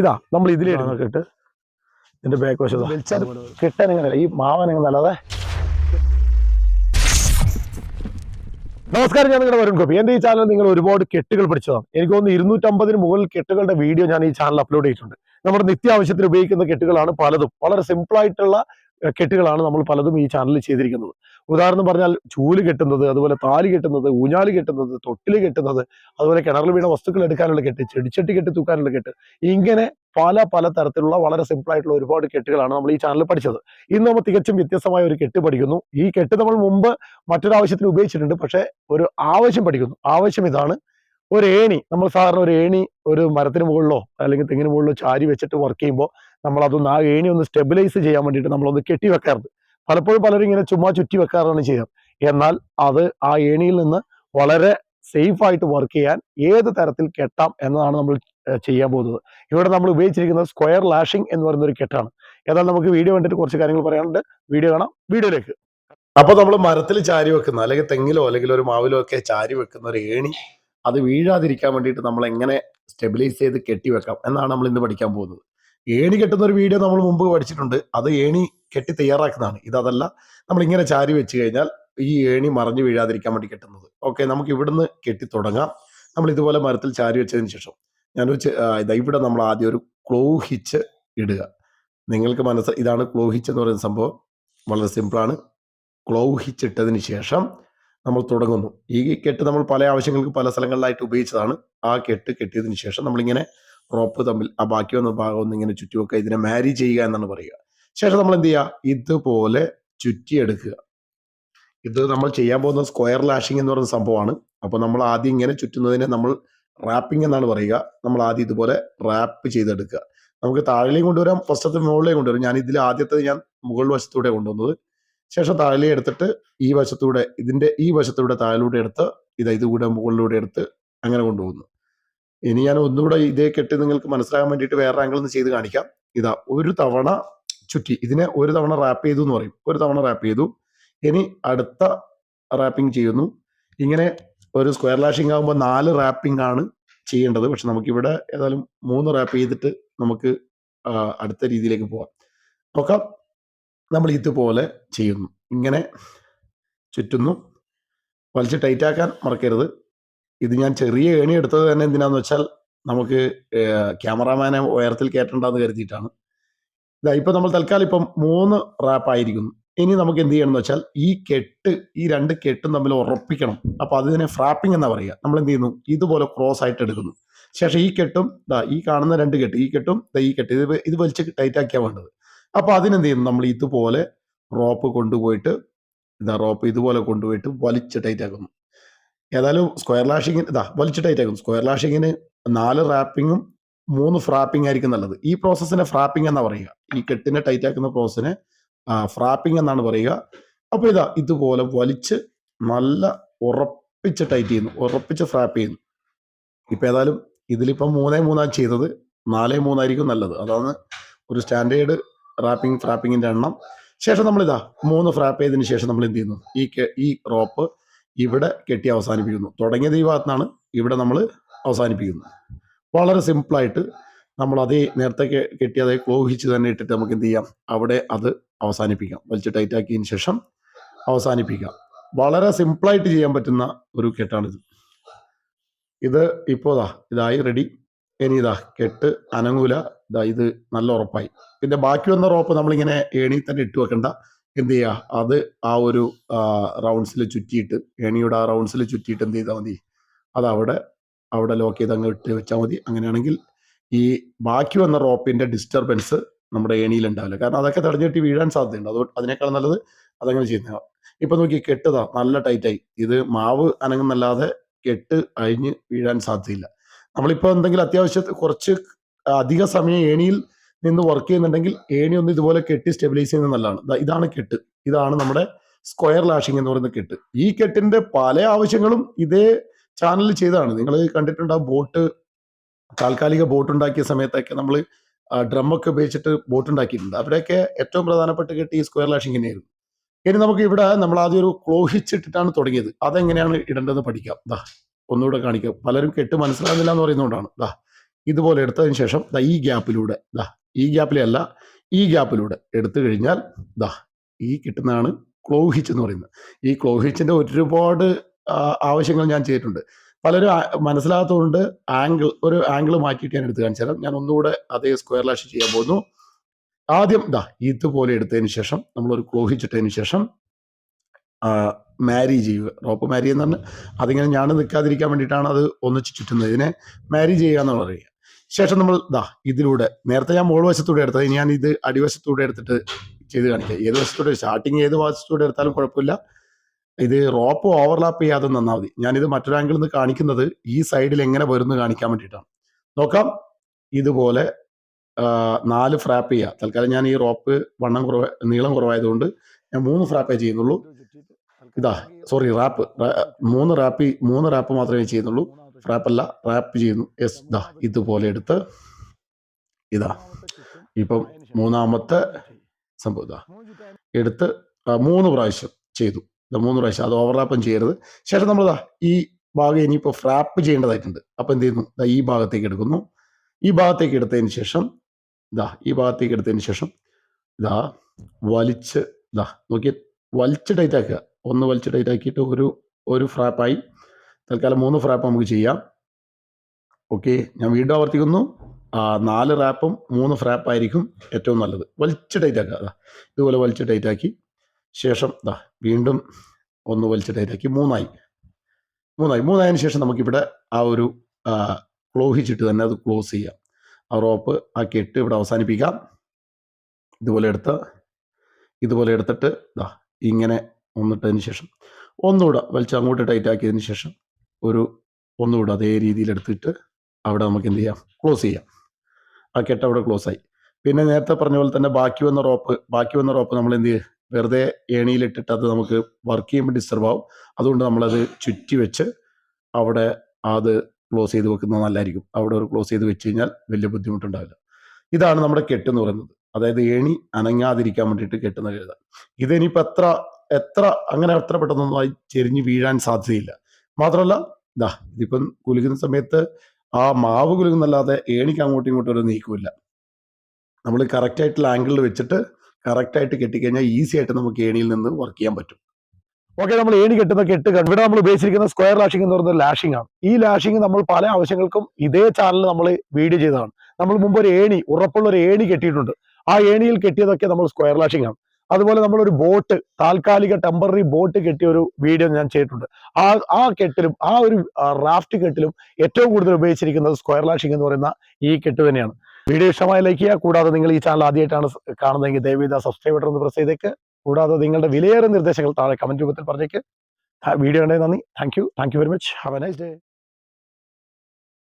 ഇതാ നമ്മൾ ഇതിലിടുന്ന കെട്ട് ഇതിന്റെ ബാക്ക് വശത്ത് കെട്ടനങ്ങനല്ല ഈ മാവനങ്ങനല്ല അതെ. നമസ്കാരം, ഞാൻ നിങ്ങളുടെ വരുൺ ഗോപി. എന്റെ ഈ ചാനൽ നിങ്ങൾ ഒരുപാട് കെട്ടുകൾ പഠിച്ചതാണ്. എനിക്ക് തോന്നുന്നു 250 മുകളിൽ കെട്ടുകളുടെ വീഡിയോ ഞാൻ ഈ ചാനൽ അപ്ലോഡ് ചെയ്തിട്ടുണ്ട്. നമ്മുടെ നിത്യാവശ്യത്തിന് ഉപയോഗിക്കുന്ന കെട്ടുകളാണ് പലതും. വളരെ സിമ്പിൾ ആയിട്ടുള്ള കെട്ടുകളാണ് നമ്മൾ പലതും ഈ ചാനലിൽ ചെയ്തിരിക്കുന്നത്. ഉദാഹരണം പറഞ്ഞാൽ ചൂല് കെട്ടുന്നത്, അതുപോലെ താലി കെട്ടുന്നത്, ഊഞ്ഞാല് കെട്ടുന്നത്, തൊട്ടില് കെട്ടുന്നത്, അതുപോലെ കിണറിൽ വീണ വസ്തുക്കൾ എടുക്കാനുള്ള കെട്ട്, ചെടിച്ചട്ടി കെട്ടി തൂക്കാനുള്ള കെട്ട്, ഇങ്ങനെ പല തരത്തിലുള്ള വളരെ സിമ്പിൾ ആയിട്ടുള്ള ഒരുപാട് കെട്ടുകളാണ് നമ്മൾ ഈ ചാനലിൽ പഠിച്ചത്. ഇന്ന് നമ്മൾ തികച്ചും വ്യത്യസ്തമായ ഒരു കെട്ട് പഠിക്കുന്നു. ഈ കെട്ട് നമ്മൾ മുമ്പ് മറ്റൊരാവശ്യത്തിന് ഉപയോഗിച്ചിട്ടുണ്ട്, പക്ഷേ ഒരു ആവശ്യം പഠിക്കുന്നു. ആവശ്യം ഇതാണ്: ഒരു ഏണി. നമ്മൾ സാധാരണ ഒരു ഏണി ഒരു മരത്തിന് മുകളിലോ അല്ലെങ്കിൽ തെങ്ങിന് മുകളിലോ ചാരി വെച്ചിട്ട് വർക്ക് ചെയ്യുമ്പോൾ നമ്മൾ അതൊന്ന് ആ ഏണി ഒന്ന് സ്റ്റെബിലൈസ് ചെയ്യാൻ വേണ്ടിയിട്ട് നമ്മളൊന്ന് കെട്ടി വെക്കാറുണ്ട്. പലപ്പോഴും പലരും ഇങ്ങനെ ചുമ്മാ ചുറ്റി വെക്കാറാണ് ചെയ്യാറ്. എന്നാൽ അത് ആ ഏണിയിൽ നിന്ന് വളരെ സേഫ് ആയിട്ട് വർക്ക് ചെയ്യാൻ ഏത് തരത്തിൽ കെട്ടാം എന്നതാണ് നമ്മൾ ചെയ്യാൻ പോകുന്നത്. ഇവിടെ നമ്മൾ ഉപയോഗിച്ചിരിക്കുന്നത് സ്ക്വയർ ലാഷിംഗ് എന്ന് പറയുന്ന ഒരു കെട്ടാണ്. ഏതായാലും നമുക്ക് വീഡിയോ കണ്ടിട്ട് കുറച്ച് കാര്യങ്ങൾ പറയാനുണ്ട്. വീഡിയോ കാണാം. വീഡിയോയിലേക്ക്. അപ്പൊ നമ്മൾ മരത്തിൽ ചാരി വെക്കുന്ന, അല്ലെങ്കിൽ തെങ്ങിലോ അല്ലെങ്കിൽ ഒരു മാവിലോ ഒക്കെ ചാരി വെക്കുന്ന ഒരു ഏണി, അത് വീഴാതിരിക്കാൻ വേണ്ടിയിട്ട് നമ്മൾ എങ്ങനെ സ്റ്റെബിലൈസ് ചെയ്ത് കെട്ടിവെക്കാം എന്നാണ് നമ്മൾ ഇന്ന് പഠിക്കാൻ പോകുന്നത്. ഏണി കെട്ടുന്ന ഒരു വീഡിയോ നമ്മൾ മുമ്പ് പഠിച്ചിട്ടുണ്ട്. അത് ഏണി കെട്ടി തയ്യാറാക്കുന്നതാണ്. ഇതല്ല, നമ്മൾ ഇങ്ങനെ ചാരി വെച്ച് കഴിഞ്ഞാൽ ഈ ഏണി മറിഞ്ഞു വീഴാതിരിക്കാൻ വേണ്ടി കെട്ടുന്നത്. ഓക്കെ, നമുക്ക് ഇവിടുന്ന് കെട്ടി തുടങ്ങാം. നമ്മൾ ഇതുപോലെ മരത്തിൽ ചാരി വെച്ചതിന് ശേഷം ഇവിടെ നമ്മൾ ആദ്യം ഒരു ക്ലോ ഹിച്ച് ഇടുക. നിങ്ങൾക്ക് ഇതാണ് ക്ലോ ഹിച്ച് എന്ന് പറയുന്ന സംഭവം. വളരെ സിമ്പിളാണ്. ക്ലോ ഹിച്ച് ഇട്ടതിന് ശേഷം നമ്മൾ തുടങ്ങുന്നു. ഈ കെട്ട് നമ്മൾ പല ആവശ്യങ്ങൾക്ക് പല സ്ഥലങ്ങളിലായിട്ട് ഉപയോഗിച്ചതാണ്. ആ കെട്ട് കെട്ടിയതിന് ശേഷം നമ്മളിങ്ങനെ റോപ്പ് തമ്മിൽ ആ ബാക്കി വന്ന ഭാഗം ഒന്ന് ഇങ്ങനെ ചുറ്റി വെക്കുക. ഇതിനെ മാരി ചെയ്യുക എന്നാണ് പറയുക. ശേഷം നമ്മൾ എന്ത് ചെയ്യുക? ഇതുപോലെ ചുറ്റിയെടുക്കുക. ഇത് നമ്മൾ ചെയ്യാൻ പോകുന്ന സ്ക്വയർ ലാഷിംഗ് എന്ന് പറയുന്ന സംഭവമാണ്. അപ്പോൾ നമ്മൾ ആദ്യം ഇങ്ങനെ ചുറ്റുന്നതിനെ നമ്മൾ റാപ്പിംഗ് എന്നാണ് പറയുക. നമ്മൾ ആദ്യം ഇതുപോലെ റാപ്പ് ചെയ്തെടുക്കുക. നമുക്ക് താഴെയും കൊണ്ടുവരാം, ഫസ്റ്റത്തെ മുകളിലേയും കൊണ്ടുവരാം. ഞാൻ ഇതിൽ ആദ്യത്തെ മുകൾ വശത്തൂടെ കൊണ്ടുവന്നത്. ശേഷം താഴെ എടുത്തിട്ട് ഈ വശത്തൂടെ, ഇതിന്റെ ഈ വശത്തൂടെ താഴെ എടുത്ത് ഇതുകൂടെ മുകളിലൂടെ എടുത്ത് അങ്ങനെ കൊണ്ടുപോകുന്നു. ഇനി ഞാൻ ഒന്നുകൂടെ ഇതേ കെട്ട് നിങ്ങൾക്ക് മനസ്സിലാകാൻ വേണ്ടിയിട്ട് വേറെ ആംഗിൾ ഒന്ന് ചെയ്ത് കാണിക്കാം. ഒരു തവണ ചുറ്റി, ഇതിനെ ഒരു തവണ റാപ്പ് ചെയ്തു എന്ന് പറയും. ഒരു തവണ റാപ്പ് ചെയ്തു. ഇനി അടുത്ത റാപ്പിംഗ് ചെയ്യുന്നു. ഇങ്ങനെ ഒരു സ്ക്വയർ ലാഷിംഗ് ആകുമ്പോൾ 4 റാപ്പിംഗ് ആണ് ചെയ്യേണ്ടത്. പക്ഷെ നമുക്കിവിടെ ഏതായാലും 3 റാപ്പ് ചെയ്തിട്ട് നമുക്ക് അടുത്ത രീതിയിലേക്ക് പോകാം. നോക്കാം. നമ്മൾ ഇതുപോലെ ചെയ്യുന്നു. ഇങ്ങനെ ചുറ്റുന്നു. വലിച്ച് ടൈറ്റ് ആക്കാൻ മറക്കരുത്. ഇത് ഞാൻ ചെറിയ ഏണി എടുത്തത് തന്നെ എന്തിനാന്ന് വെച്ചാൽ നമുക്ക് ക്യാമറാമാനെ ഉയരത്തിൽ കയറ്റണ്ടെന്ന് കരുതിയിട്ടാണ്. ഇപ്പൊ നമ്മൾ തൽക്കാലം ഇപ്പം 3 റാപ്പ് ആയിരിക്കുന്നു. ഇനി നമുക്ക് എന്ത് ചെയ്യണം എന്ന് വെച്ചാൽ ഈ 2 കെട്ടും തമ്മിൽ ഉറപ്പിക്കണം. അപ്പൊ അതിനെ ഫ്രാപ്പിംഗ് എന്നാ പറയുക. നമ്മൾ എന്ത് ചെയ്യുന്നു? ഇതുപോലെ ക്രോസ് ആയിട്ട് എടുക്കുന്നു. ശേഷം ഈ കെട്ടും ഈ കാണുന്ന 2 കെട്ട്, ഈ കെട്ടും ഈ കെട്ട്, ഇത് വലിച്ച് ടൈറ്റ് ആക്കിയാൽ വേണ്ടത്. അപ്പൊ അതിനെന്ത് ചെയ്യുന്നു? നമ്മൾ ഇതുപോലെ റോപ്പ് കൊണ്ടുപോയിട്ട് റോപ്പ് ഇതുപോലെ കൊണ്ടുപോയിട്ട് വലിച്ച് ടൈറ്റ് ആക്കുന്നു. ഏതായാലും സ്ക്വയർ ലാഷിങ്ങിന് വലിച്ച് ടൈറ്റ് ആക്കുന്നു. സ്ക്വയർ ലാഷിങ്ങിന് 4 റാപ്പിങ്ങും 3 ഫ്രാപ്പിംഗ് ആയിരിക്കും നല്ലത്. ഈ പ്രോസസ്സിനെ ഫ്രാപ്പിംഗ് എന്നാ പറയുക. ഈ കെട്ടിനെ ടൈറ്റ് ആക്കുന്ന പ്രോസസ്സിനെ ഫ്രാപ്പിംഗ് എന്നാണ് പറയുക. അപ്പൊ ഇതുപോലെ വലിച്ച് നല്ല ഉറപ്പിച്ച് ടൈറ്റ് ചെയ്യുന്നു, ഉറപ്പിച്ച് ഫ്രാപ്പ് ചെയ്യുന്നു. ഇപ്പൊ ഏതായാലും ഇതിലിപ്പം 3-3 ചെയ്തത്, 4-3 ആയിരിക്കും നല്ലത്. അതാണ് ഒരു സ്റ്റാൻഡേർഡ് ഫ്രാപ്പിങ്ങിന്റെ എണ്ണം. ശേഷം നമ്മൾ 3 ഫ്രാപ്പ് ചെയ്തതിന് ശേഷം നമ്മൾ എന്ത് ചെയ്യുന്നു? ഈ റോപ്പ് ഇവിടെ കെട്ടി അവസാനിപ്പിക്കുന്നു. തുടങ്ങിയത് ഈ ഭാഗത്താണ്, ഇവിടെ നമ്മൾ അവസാനിപ്പിക്കുന്നു. വളരെ സിമ്പിളായിട്ട് നമ്മൾ നേരത്തെ കെട്ടി അതേ ക്ലോ ഹിച്ച് തന്നെ ഇട്ടിട്ട് നമുക്ക് എന്ത് ചെയ്യാം? അവിടെ അത് അവസാനിപ്പിക്കാം. വലിച്ച് ടൈറ്റ് ആക്കിയതിന് ശേഷം അവസാനിപ്പിക്കാം. വളരെ സിമ്പിളായിട്ട് ചെയ്യാൻ പറ്റുന്ന ഒരു കെട്ടാണിത്. ഇത് ഇപ്പോൾ ഇതായി റെഡി. ഇനി കെട്ട് അനങ്ങൂല. ഇത് നല്ല ഉറപ്പായി. പിന്നെ ബാക്കി വന്ന റോപ്പ് നമ്മളിങ്ങനെ ഏണി തന്നെ ഇട്ട് വെക്കണ്ട. എന്ത് ചെയ്യുക? അത് ആ ഒരു റൗണ്ട്സിൽ ചുറ്റിയിട്ട്, ഏണിയുടെ ആ റൗണ്ട്സിൽ ചുറ്റിയിട്ട് എന്ത് ചെയ്താൽ മതി? അത് അവിടെ ലോക്ക് ചെയ്ത് അങ്ങ് ഇട്ട് വെച്ചാൽ മതി. അങ്ങനെയാണെങ്കിൽ ഈ ബാക്കി വന്ന റോപ്പിന്റെ ഡിസ്റ്റർബൻസ് നമ്മുടെ ഏണിയിൽ ഉണ്ടാവില്ല. കാരണം അതൊക്കെ തടഞ്ഞിട്ട് വീഴാൻ സാധ്യതയുണ്ട്. അതുകൊണ്ട് അതിനേക്കാൾ നല്ലത് അതങ്ങനെ ചെയ്യുന്നതാണ്. ഇപ്പൊ നോക്കി, കെട്ടതാ നല്ല ടൈറ്റായി. ഇത് മാവ് അനങ്ങുന്നല്ലാതെ കെട്ട് അഴിഞ്ഞ് വീഴാൻ സാധ്യതയില്ല. നമ്മളിപ്പോൾ എന്തെങ്കിലും അത്യാവശ്യത്തിൽ കുറച്ച് അധിക സമയം ഏണിയിൽ നിന്ന് വർക്ക് ചെയ്യുന്നുണ്ടെങ്കിൽ ഏണി ഒന്ന് ഇതുപോലെ കെട്ടി സ്റ്റെബിലൈസ് ചെയ്യുന്നത് നല്ലതാണ്. ഇതാണ് കെട്ട്. ഇതാണ് നമ്മുടെ സ്ക്വയർ ലാഷിംഗ് എന്ന് പറയുന്ന കെട്ട്. ഈ കെട്ടിന്റെ പല ആവശ്യങ്ങളും ഇതേ ചാനലിൽ ചെയ്തതാണ്. നിങ്ങൾ കണ്ടിട്ടുണ്ടാവും, താൽക്കാലിക ബോട്ട് ഉണ്ടാക്കിയ സമയത്തൊക്കെ നമ്മൾ ഡ്രമ്മൊക്കെ ഉപയോഗിച്ചിട്ട് ബോട്ട് ഉണ്ടാക്കിയിട്ടുണ്ട്. അവിടെയൊക്കെ ഏറ്റവും പ്രധാനപ്പെട്ട കെട്ട് ഈ സ്ക്വയർ ലാഷിംഗ് തന്നെയായിരുന്നു. ഇനി നമുക്ക് ഇവിടെ നമ്മൾ ആദ്യം ഒരു ക്ലോ ഹിച്ച് ഇട്ടിട്ടാണ് തുടങ്ങിയത്. അതെങ്ങനെയാണ് ഇടേണ്ടതെന്ന് പഠിക്കാം. ഒന്നുകൂടെ കാണിക്കാം. പലരും കെട്ട് മനസ്സിലാകുന്നില്ല എന്ന് പറയുന്നതുകൊണ്ടാണ്. ഇതുപോലെ എടുത്തതിന് ശേഷം ദാ ഈ ഗ്യാപ്പിലൂടെ ഈ ഗ്യാപ്പിലെ അല്ല ഈ ഗ്യാപ്പിലൂടെ എടുത്തു കഴിഞ്ഞാൽ ദാ ഈ കിട്ടുന്നതാണ് ക്ലോ ഹിച്ച് എന്ന് പറയുന്നത്. ഈ ക്ലോ ഹിച്ചിന്റെ ഒരുപാട് ആവശ്യങ്ങൾ ഞാൻ ചെയ്തിട്ടുണ്ട്. പലരും മനസ്സിലാകാത്തതുകൊണ്ട് ഒരു ആംഗിൾ മാറ്റിയിട്ട് ഞാൻ എടുത്ത് കാണിച്ചു തരാം. ഞാൻ ഒന്നുകൂടെ അതേ സ്ക്വയർ ലാഷ് ചെയ്യാൻ പോകുന്നു. ആദ്യം ഇതുപോലെ എടുത്തതിന് ശേഷം നമ്മളൊരു ക്ലോ ഹിച്ച് ഇട്ടതിന് ശേഷം മാരി ചെയ്യുക. റോപ്പ് മാരി എന്ന് പറഞ്ഞാൽ അതിങ്ങനെ ഞാൻ നിൽക്കാതിരിക്കാൻ വേണ്ടിയിട്ടാണ് അത് ഒന്നിച്ച് ചുറ്റുന്നത്. ഇതിനെ മാരി ചെയ്യുക എന്ന് പറയുക. ശേഷം നമ്മൾ ഇതിലൂടെ നേരത്തെ ഞാൻ മോൾ വശത്തൂടെ എടുത്തത്, ഞാൻ ഇത് അടിവശത്തൂടെ എടുത്തിട്ട് ചെയ്ത് കാണിക്കാം. ഏത് വശത്തൂടെ സ്റ്റാർട്ടിങ് ഏത് വശത്തൂടെ എടുത്താലും കുഴപ്പമില്ല. ഇത് റോപ്പ് ഓവർലാപ്പ് ചെയ്യാതെ നന്നാ മതി. ഞാനിത് മറ്റൊരു ആംഗിളിൽ നിന്ന് കാണിക്കുന്നത് ഈ സൈഡിൽ എങ്ങനെ വരുന്നു കാണിക്കാൻ വേണ്ടിയിട്ടാണ്. നോക്കാം. ഇതുപോലെ 4 ഫ്രാപ്പ് ചെയ്യുക. തൽക്കാലം ഞാൻ ഈ റോപ്പ് നീളം കുറവായതുകൊണ്ട് ഞാൻ 3 ഫ്രാപ്പേ ചെയ്യുന്നുള്ളൂ. റാപ്പ് 3 റാപ്പ് മാത്രമേ ചെയ്യുന്നുള്ളൂ. ഫ്രാപ്പല്ല, റാപ്പ് ചെയ്യുന്നു. ഇതുപോലെ എടുത്ത് ഇപ്പം 3ാമത്തെ സംഭവം എടുത്ത് 3 പ്രാവശ്യം ചെയ്തു. 3 പ്രാവശ്യം. അത് ഓവർലാപ്പം ചെയ്യരുത്. ശേഷം നമ്മൾ ഈ ഭാഗം ഇനിയിപ്പോൾ ഫ്രാപ്പ് ചെയ്യേണ്ടതായിട്ടുണ്ട്. അപ്പം എന്ത് ചെയ്യുന്നു? ഈ ഭാഗത്തേക്ക് എടുക്കുന്നു. ഈ ഭാഗത്തേക്ക് എടുത്തതിന് ശേഷം വലിച്ച് നോക്കി വലിച്ച് ടൈറ്റ് ആക്കുക. ഒന്ന് വലിച്ച് ടൈറ്റ് ആക്കിയിട്ട് ഒരു ഫ്രാപ്പായി. തൽക്കാലം 3 ഫ്രാപ്പ് നമുക്ക് ചെയ്യാം. ഓക്കെ, ഞാൻ വീണ്ടും ആവർത്തിക്കുന്നു. 4 റാപ്പും 3 ഫ്രാപ്പായിരിക്കും ഏറ്റവും നല്ലത്. വലിച്ച് ടൈറ്റ് ആക്കുക. ഇതുപോലെ വലിച്ച് ടൈറ്റ് ആക്കി ശേഷം വീണ്ടും ഒന്ന് വലിച്ച് ടൈറ്റ് ആക്കി. 3ആയതിനു ശേഷം നമുക്കിവിടെ ഒരു ക്ലോ ഹിച്ചിട്ട് തന്നെ അത് ക്ലോസ് ചെയ്യാം. ആ റോപ്പ് കെട്ട് ഇവിടെ അവസാനിപ്പിക്കാം. ഇതുപോലെ എടുത്തിട്ട് ഇങ്ങനെ ഒന്നിട്ടതിന് ശേഷം ഒന്നുകൂടെ വലിച്ച് അങ്ങോട്ട് ടൈറ്റ് ആക്കിയതിന് ശേഷം ഒന്നുകൂടെ അതേ രീതിയിൽ എടുത്തിട്ട് അവിടെ നമുക്ക് എന്ത് ചെയ്യാം? ക്ലോസ് ചെയ്യാം. ആ കെട്ട് അവിടെ ക്ലോസ് ആയി. പിന്നെ നേരത്തെ പറഞ്ഞ പോലെ തന്നെ ബാക്കി വന്ന റോപ്പ് നമ്മൾ എന്ത് ചെയ്യും? വെറുതെ ഏണിയിലിട്ടിട്ട് അത് നമുക്ക് വർക്ക് ചെയ്യുമ്പോൾ ഡിസ്റ്റർബ് ആവും. അതുകൊണ്ട് നമ്മളത് ചുറ്റി വെച്ച് അവിടെ അത് ക്ലോസ് ചെയ്ത് വെക്കുന്നത് നല്ലതായിരിക്കും. അവിടെ ഒരു ക്ലോസ് ചെയ്ത് വെച്ച് കഴിഞ്ഞാൽ വലിയ ബുദ്ധിമുട്ടുണ്ടാവില്ല. ഇതാണ് നമ്മുടെ കെട്ട് എന്ന് പറയുന്നത്. അതായത് ഏണി അനങ്ങാതിരിക്കാൻ വേണ്ടിയിട്ട് കെട്ടുന്ന കഴുത. ഇതിനിപ്പോൾ എത്ര പെട്ടെന്നൊന്നും ചെരിഞ്ഞ് വീഴാൻ സാധ്യതയില്ല. മാത്രമല്ല ഇതിപ്പം കുലുക്കുന്ന സമയത്ത് ആ മാവ് കുലുക്കുന്നല്ലാതെ ഏണിക്ക് അങ്ങോട്ടും ഇങ്ങോട്ടും ഒരു നീക്കമില്ല. നമ്മൾ കറക്റ്റായിട്ടുള്ള ആംഗിളിൽ വെച്ചിട്ട് കറക്റ്റായിട്ട് കെട്ടിക്കഴിഞ്ഞാൽ ഈസി ആയിട്ട് നമുക്ക് ഏണിയിൽ നിന്ന് വർക്ക് ചെയ്യാൻ പറ്റും. ഓക്കെ, നമ്മൾ ഏണി കെട്ടുന്ന കെട്ട് ഇവിടെ നമ്മൾ ഉപയോഗിച്ചിരിക്കുന്ന സ്ക്വയർ ലാഷിംഗ് എന്ന് പറയുന്നത് ലാഷിംഗ് ആണ്. ഈ ലാഷിംഗ് നമ്മൾ പല ആവശ്യങ്ങൾക്കും ഇതേ ചാനലിൽ നമ്മൾ വീഡിയോ ചെയ്തതാണ്. നമ്മൾ മുമ്പ് ഉറപ്പുള്ള ഒരു ഏണി കെട്ടിയിട്ടുണ്ട്. ആ ഏണിയിൽ കെട്ടിയതൊക്കെ നമ്മൾ സ്ക്വയർ ലാഷിംഗ് ആണ്. അതുപോലെ നമ്മളൊരു ബോട്ട്, താൽക്കാലിക ടെമ്പററി ബോട്ട് കെട്ടിയ ഒരു വീഡിയോ ഞാൻ ചെയ്തിട്ടുണ്ട്. ആ കെട്ടിലും ഒരു റാഫ്റ്റ് കെട്ടിലും ഏറ്റവും കൂടുതൽ ഉപയോഗിച്ചിരിക്കുന്നത് സ്ക്വയർ ലാഷിംഗ് എന്ന് പറയുന്ന ഈ കെട്ട് തന്നെയാണ്. വീഡിയോ ഇഷ്ടമായി ലൈക്ക് ചെയ്യുക. കൂടാതെ നിങ്ങൾ ഈ ചാനൽ ആദ്യമായിട്ടാണ് കാണുന്നതെങ്കിൽ ദയവേദ സബ്സ്ക്രൈബ് ബട്ടൺ ഒന്ന് പ്രസ് ചെയ്തേക്ക്. കൂടാതെ നിങ്ങളുടെ വിലയേറിയ നിർദ്ദേശങ്ങൾ താഴെ കമന്റ് രൂപത്തിൽ പറഞ്ഞേക്ക്. വീഡിയോ കണ്ടതിന് നന്ദി. Thank you very much. Have A nice day.